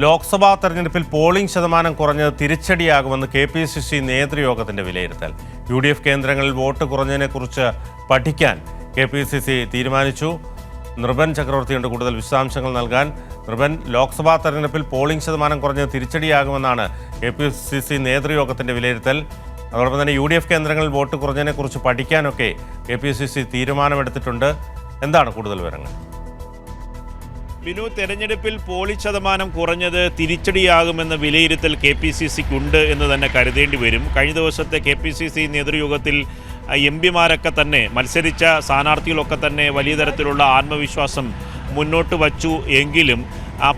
ലോക്സഭാ തെരഞ്ഞെടുപ്പിൽ പോളിംഗ് ശതമാനം കുറഞ്ഞത് തിരിച്ചടിയാകുമെന്ന് KPCC നേതൃയോഗത്തിന്റെ വിലയിരുത്തൽ. UDF കേന്ദ്രങ്ങളിൽ വോട്ട് കുറഞ്ഞതിനെക്കുറിച്ച് പഠിക്കാൻ KPCC തീരുമാനിച്ചു. നൃപൻ ചക്രവർത്തിയുണ്ട് കൂടുതൽ വിശദാംശങ്ങൾ നൽകാൻ. നൃപൻ, ലോക്സഭാ തെരഞ്ഞെടുപ്പിൽ പോളിംഗ് ശതമാനം കുറഞ്ഞത് തിരിച്ചടിയാകുമെന്നാണ് KPCC നേതൃയോഗത്തിന്റെ വിലയിരുത്തൽ. അതോടൊപ്പം തന്നെ UDF കേന്ദ്രങ്ങളിൽ വോട്ട് കുറഞ്ഞതിനെക്കുറിച്ച് പഠിക്കാനൊക്കെ KPCC തീരുമാനമെടുത്തിട്ടുണ്ട്. എന്താണ് കൂടുതൽ വിവരങ്ങൾ? ബിനു, തെരഞ്ഞെടുപ്പിൽ പോളിംഗ് ശതമാനം കുറഞ്ഞത് തിരിച്ചടിയാകുമെന്ന വിലയിരുത്തൽ KPCCക്കുണ്ട് എന്ന് തന്നെ കരുതേണ്ടി വരും. കഴിഞ്ഞ ദിവസത്തെ KPCC നേതൃയോഗത്തിൽ MP-മാരൊക്കെ തന്നെ മത്സരിച്ച സ്ഥാനാർത്ഥികളൊക്കെ തന്നെ വലിയ തരത്തിലുള്ള ആത്മവിശ്വാസം മുന്നോട്ട് വച്ചു എങ്കിലും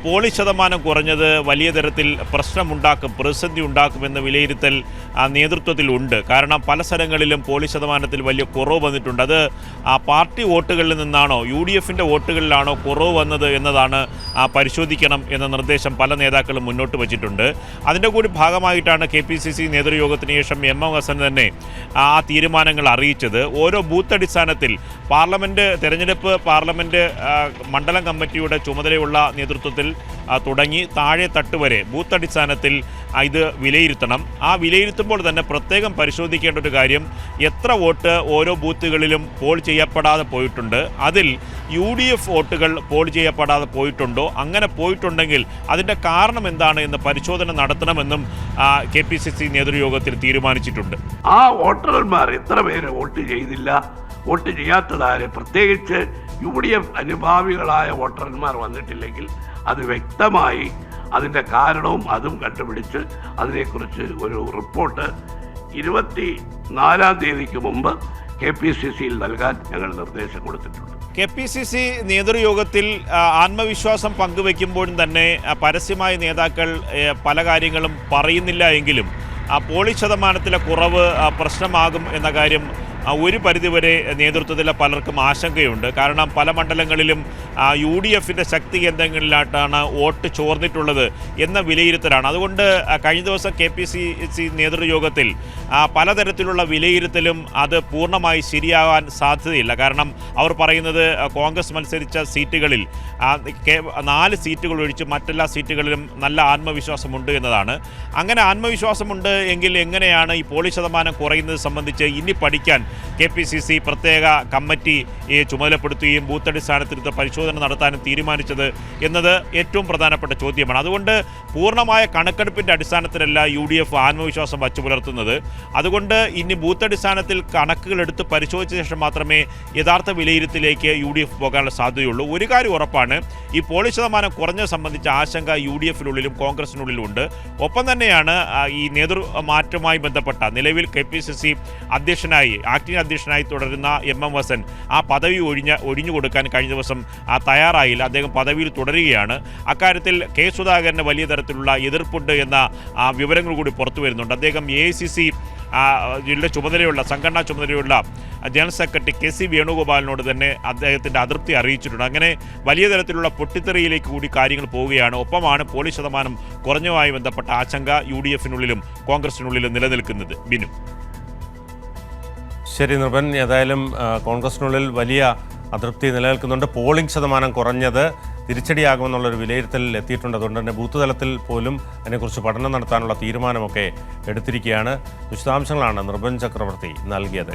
പോളിംഗ് ശതമാനം കുറഞ്ഞത് വലിയ തരത്തിൽ പ്രശ്നമുണ്ടാക്കും, പ്രതിസന്ധി ഉണ്ടാക്കുമെന്ന വിലയിരുത്തൽ നേതൃത്വത്തിലുണ്ട്. കാരണം പല സ്ഥലങ്ങളിലും പോളിംഗ് ശതമാനത്തിൽ വലിയ കുറവ് വന്നിട്ടുണ്ട്. അത് പാർട്ടി വോട്ടുകളിൽ നിന്നാണോ UDFൻ്റെ വോട്ടുകളിലാണോ കുറവ് വന്നത് എന്നതാണ് പരിശോധിക്കണം എന്ന നിർദ്ദേശം പല നേതാക്കളും മുന്നോട്ട് വച്ചിട്ടുണ്ട്. അതിൻ്റെ കൂടി ഭാഗമായിട്ടാണ് KPCC നേതൃയോഗത്തിന് ശേഷം MM ഹസൻ തന്നെ ആ തീരുമാനങ്ങൾ അറിയിച്ചത്. ഓരോ ബൂത്ത് അടിസ്ഥാനത്തിൽ പാർലമെൻറ്റ് മണ്ഡലം കമ്മിറ്റിയുടെ ചുമതലയുള്ള നേതൃത്വത്തിൽ തുടങ്ങി താഴെ തട്ട് വരെ ബൂത്ത് അടിസ്ഥാനത്തിൽ ഇത് വിലയിരുത്തണം. ആ വിലയിരുത്തുമ്പോൾ തന്നെ പ്രത്യേകം പരിശോധിക്കേണ്ട ഒരു കാര്യം, എത്ര വോട്ട് ഓരോ ബൂത്തുകളിലും പോൾ ചെയ്യപ്പെടാതെ പോയിട്ടുണ്ട്, അതിൽ UDF വോട്ടുകൾ പോൾ ചെയ്യപ്പെടാതെ പോയിട്ടുണ്ടോ, അങ്ങനെ പോയിട്ടുണ്ടെങ്കിൽ അതിൻ്റെ കാരണം എന്താണ് എന്ന് പരിശോധന നടത്തണമെന്നും KPCC നേതൃയോഗത്തിൽ തീരുമാനിച്ചിട്ടുണ്ട്. ആ വോട്ടർമാർ എത്ര പേര് വോട്ട് ചെയ്തില്ല, വോട്ട് ചെയ്യാത്തതാരെ, പ്രത്യേകിച്ച് UDF അനുഭാവികളായ വോട്ടർമാർ വന്നിട്ടില്ലെങ്കിൽ അത് വ്യക്തമായി അതിൻ്റെ കാരണവും അതും കണ്ടുപിടിച്ച് അതിനെക്കുറിച്ച് ഒരു റിപ്പോർട്ട് 24-ാം തീയതിക്ക് മുമ്പ് KPCCയിൽ നൽകാൻ ഞങ്ങൾ നിർദ്ദേശം കൊടുത്തിട്ടുണ്ട്. KPCC നേതൃയോഗത്തിൽ ആത്മവിശ്വാസം പങ്കുവയ്ക്കുമ്പോഴും തന്നെ പരസ്യമായ നേതാക്കൾ പല കാര്യങ്ങളും പറയുന്നില്ല എങ്കിലും പോളിംഗ് ശതമാനത്തിലെ കുറവ് പ്രശ്നമാകും എന്ന കാര്യം ഒരു പരിധിവരെ നേതൃത്വത്തിലെ പലർക്കും ആശങ്കയുണ്ട്. കാരണം പല മണ്ഡലങ്ങളിലും UDFൻ്റെ ശക്തി കേന്ദ്രങ്ങളിലായിട്ടാണ് വോട്ട് ചോർന്നിട്ടുള്ളത് എന്ന വിലയിരുത്തലാണ്. അതുകൊണ്ട് കഴിഞ്ഞ ദിവസം KPCC നേതൃയോഗത്തിൽ പലതരത്തിലുള്ള വിലയിരുത്തലും അത് പൂർണ്ണമായി ശരിയാകാൻ സാധ്യതയില്ല. കാരണം അവർ പറയുന്നത് കോൺഗ്രസ് മത്സരിച്ച സീറ്റുകളിൽ 4 സീറ്റുകൾ ഒഴിച്ച് മറ്റെല്ലാ സീറ്റുകളിലും നല്ല ആത്മവിശ്വാസമുണ്ട് എന്നതാണ്. അങ്ങനെ ആത്മവിശ്വാസമുണ്ട് എങ്കിൽ എങ്ങനെയാണ് ഈ പോളിംഗ് ശതമാനം കുറയുന്നത് സംബന്ധിച്ച് ഇനി പഠിക്കാൻ KPCC പ്രത്യേക കമ്മിറ്റി ചുമതലപ്പെടുത്തുകയും ബൂത്ത് അടിസ്ഥാനത്തിൽ പരിശോധന നടത്താനും തീരുമാനിച്ചത് എന്നത് ഏറ്റവും പ്രധാനപ്പെട്ട ചോദ്യമാണ്. അതുകൊണ്ട് പൂർണ്ണമായ കണക്കെടുപ്പിൻ്റെ അടിസ്ഥാനത്തിലല്ല UDF ആത്മവിശ്വാസം വച്ചു പുലർത്തുന്നത്. അതുകൊണ്ട് ഇനി ബൂത്ത് അടിസ്ഥാനത്തിൽ കണക്കുകൾ എടുത്ത് പരിശോധിച്ച ശേഷം മാത്രമേ യഥാർത്ഥ വിലയിരുത്തലിലേക്ക് UDF പോകാനുള്ള സാധ്യതയുള്ളൂ. ഒരു കാര്യം ഉറപ്പാണ്, ഈ പോളിംഗ് ശതമാനം കുറഞ്ഞത് സംബന്ധിച്ച ആശങ്ക UDFനുള്ളിലും കോൺഗ്രസിനുള്ളിലും ഉണ്ട്. ഒപ്പം തന്നെയാണ് ഈ നേതൃമാറ്റവുമായി ബന്ധപ്പെട്ട നിലവിൽ KPCC ആക്ടിംഗ് അധ്യക്ഷനായി തുടരുന്ന MM ഹസൻ ആ പദവി ഒഴിഞ്ഞു കൊടുക്കാൻ കഴിഞ്ഞ ദിവസം തയ്യാറായില്ല. അദ്ദേഹം പദവിയിൽ തുടരുകയാണ്. അക്കാര്യത്തിൽ K. സുധാകരന് വലിയ തരത്തിലുള്ള എതിർപ്പുണ്ട് എന്ന വിവരങ്ങൾ കൂടി പുറത്തു വരുന്നുണ്ട്. അദ്ദേഹം AICC സംഘടനാ ചുമതലയുള്ള ജനറൽ സെക്രട്ടറി KC വേണുഗോപാലിനോട് തന്നെ അദ്ദേഹത്തിൻ്റെ അതൃപ്തി അറിയിച്ചിട്ടുണ്ട്. അങ്ങനെ വലിയ തരത്തിലുള്ള പൊട്ടിത്തെറിയിലേക്ക് കൂടി കാര്യങ്ങൾ പോവുകയാണ്. ഒപ്പമാണ് പോളിംഗ് ശതമാനം കുറഞ്ഞുമായി ബന്ധപ്പെട്ട ആശങ്ക UDFനുള്ളിലും കോൺഗ്രസിനുള്ളിലും നിലനിൽക്കുന്നത്. ബിനു. ശരി നൃപൻ, ഏതായാലും കോൺഗ്രസിനുള്ളിൽ വലിയ അതൃപ്തി നിലനിൽക്കുന്നുണ്ട്. പോളിംഗ് ശതമാനം കുറഞ്ഞത് തിരിച്ചടിയാകുമെന്നുള്ളൊരു വിലയിരുത്തലിൽ എത്തിയിട്ടുണ്ട്. അതുകൊണ്ട് തന്നെ ബൂത്ത് തലത്തിൽ പോലും അതിനെക്കുറിച്ച് പഠനം നടത്താനുള്ള തീരുമാനമൊക്കെ എടുത്തിരിക്കുകയാണ്. വിശദാംശങ്ങളാണ് നൃപൻ ചക്രവർത്തി നൽകിയത്.